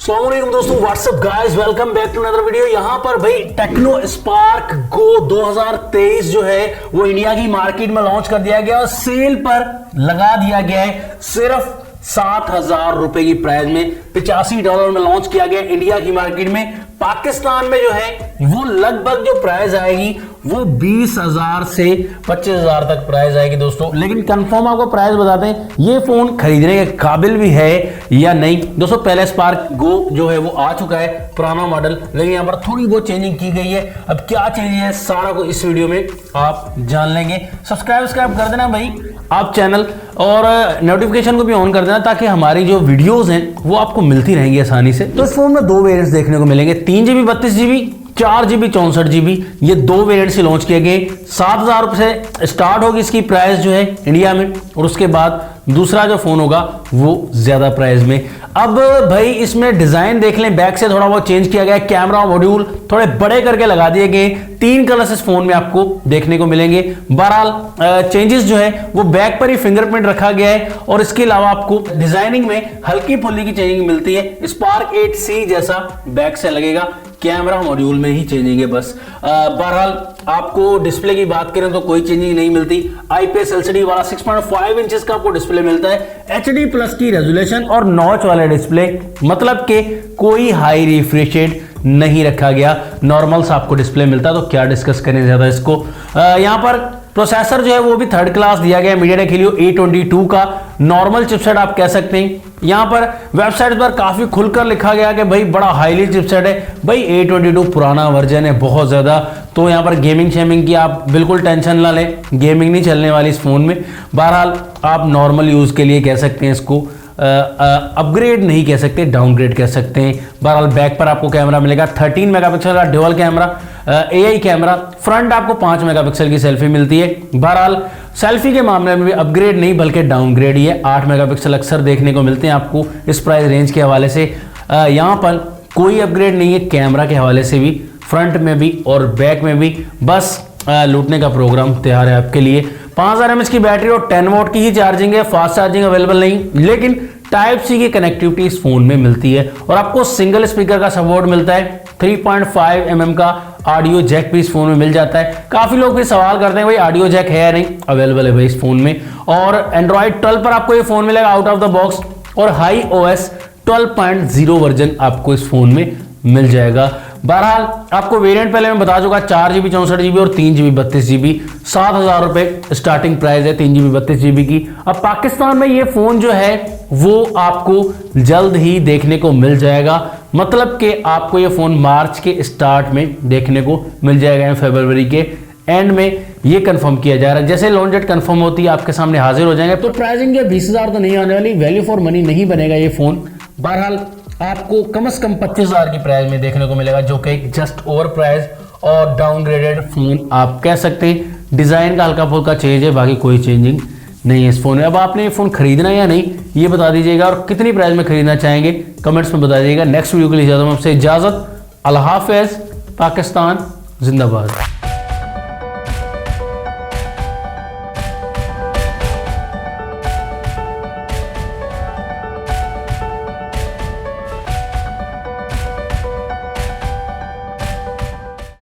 अस्सलामुअलैकुम दोस्तों, what's up guys, welcome back to another video. यहां पर भाई टेक्नो स्पार्क गो 2023 जो है वो इंडिया की मार्केट में लॉन्च कर दिया गया और सेल पर लगा दिया गया है। सिर्फ 7,000 रुपए की प्राइस में $85 में लॉन्च किया गया इंडिया की मार्केट में। पाकिस्तान में जो है वो लगभग जो प्राइस आएगी वो 20,000 से 25,000 तक प्राइस आएगी दोस्तों। लेकिन कंफर्म आपको प्राइस बताते हैं, ये फोन खरीदने के काबिल भी है या नहीं। दोस्तों पहले स्पार्क गो जो है वो आ चुका है, पुराना मॉडल, लेकिन यहाँ पर थोड़ी बहुत चेंजिंग की गई है। अब क्या चेंज है सारा को इस वीडियो में आप जान लेंगे। सब्सक्राइब कर देना भाई आप चैनल, और नोटिफिकेशन को भी ऑन कर देना ताकि हमारी जो वीडियोस हैं वो आपको मिलती रहेंगी आसानी से। तो इस फोन में दो वेरिएंट्स देखने को मिलेंगे, 3GB 32GB, 4GB 64GB। ये दो वेरिएंट से लॉन्च किए गए। 7,000 रुपए से स्टार्ट होगी इसकी प्राइस जो है इंडिया में, और उसके बाद दूसरा जो फोन होगा वो ज्यादा प्राइस में। अब भाई इसमें डिजाइन देख लें, बैक से थोड़ा बहुत चेंज किया गया है, कैमरा मॉड्यूल थोड़े बड़े करके लगा दिए गए। 3 कलर्स इस फोन में आपको देखने को मिलेंगे। बहरहाल चेंजेस जो है वो बैक पर ही फिंगरप्रिंट रखा गया है, और इसके अलावा आपको डिजाइनिंग में हल्की फुल्की की चेंजिंग मिलती है। स्पार्क 8C जैसा बैक से लगेगा, कैमरा मॉड्यूल में ही चेंजिंग है बस। बहरहाल आपको डिस्प्ले की बात करें तो कोई चेंजिंग नहीं मिलती। IPS LCD वाला 6.5 इंचेस का आपको डिस्प्ले मिलता है, HD+ की रेजोल्यूशन और नॉच वाला डिस्प्ले, मतलब कि कोई हाई रिफ्रेश रेट नहीं रखा गया, नॉर्मल सा आपको डिस्प्ले मिलता है। तो क्या डिस्कस करें ज्यादा इसको। यहाँ पर प्रोसेसर जो है वो भी 3rd क्लास दिया गया है, MediaTek Helio A22 का नॉर्मल चिपसेट आप कह सकते हैं। यहाँ पर वेबसाइट पर काफी खुलकर लिखा गया कि भाई बड़ा हाईली चिपसेट है। भाई A22 पुराना वर्जन है बहुत ज्यादा, तो यहाँ पर गेमिंग शेमिंग की आप बिल्कुल टेंशन ना लें, गेमिंग नहीं चलने वाली इस फोन में। बहरहाल आप नॉर्मल यूज के लिए कह सकते हैं इसको, अपग्रेड नहीं कह सकते, डाउनग्रेड कह सकते हैं। बहरहाल बैक पर आपको कैमरा मिलेगा 13 मेगापिक्सल का dual camera, AI camera. Front आपको 5 मेगापिक्सल की सेल्फी मिलती है। बहरहाल सेल्फी के मामले में भी अपग्रेड नहीं बल्कि डाउनग्रेड ही है। 8 मेगापिक्सल अक्सर देखने को मिलते हैं आपको इस प्राइस रेंज के हवाले से। यहाँ पर कोई अपग्रेड नहीं है कैमरा के हवाले से भी, फ्रंट में भी और बैक में भी। बस लूटने का प्रोग्राम तैयार है आपके लिए। 5000 mAh की बैटरी और 10 वोट की ही चार्जिंग है, फास्ट चार्जिंग अवेलेबल नहीं, लेकिन Type-C की कनेक्टिविटी इस फोन में मिलती है। और आपको सिंगल स्पीकर का सपोर्ट मिलता है, 3.5 mm का ऑडियो जैक भी इस फोन में मिल जाता है। काफी लोग भी सवाल करते हैं भाई ऑडियो जैक है या नहीं, अवेलेबल है भाई इस फोन में। और Android 12 पर आपको ये फोन मिलेगा आउट ऑफ द बॉक्स, और HiOS 12.0 वर्जन आपको इस फोन में मिल जाएगा। बहरहाल आपको वेरिएंट पहले मैं बता चुका, 4GB 64GB और 3GB 32GB। 7,000 रुपए स्टार्टिंग प्राइस है 3GB 32GB की। अब पाकिस्तान में ये फोन जो है वो आपको जल्द ही देखने को मिल जाएगा, मतलब कि आपको ये फोन मार्च के स्टार्ट में देखने को मिल जाएगा, फरवरी के एंड में ये कंफर्म किया जा रहा है। जैसे लॉन्च डेट कंफर्म होती है आपके सामने हाजिर हो जाएंगे। तो प्राइसिंग जो 20,000 तो नहीं आने वाली, वैल्यू फॉर मनी नहीं बनेगा ये फोन। बहरहाल आपको कम से कम 25,000 की प्राइस में देखने को मिलेगा, जो कि जस्ट ओवर प्राइस और डाउनग्रेडेड फोन आप कह सकते हैं। डिजाइन का हल्का फुल्का चेंज है, बाकी कोई चेंजिंग नहीं है इस फोन में। अब आपने ये फोन खरीदना है या नहीं ये बता दीजिएगा, और कितनी प्राइस में खरीदना चाहेंगे कमेंट्स में बता दीजिएगा। नेक्स्ट वीडियो के लिए आपसे इजाजत, अल्लाह हाफिज़, पाकिस्तान जिंदाबाद।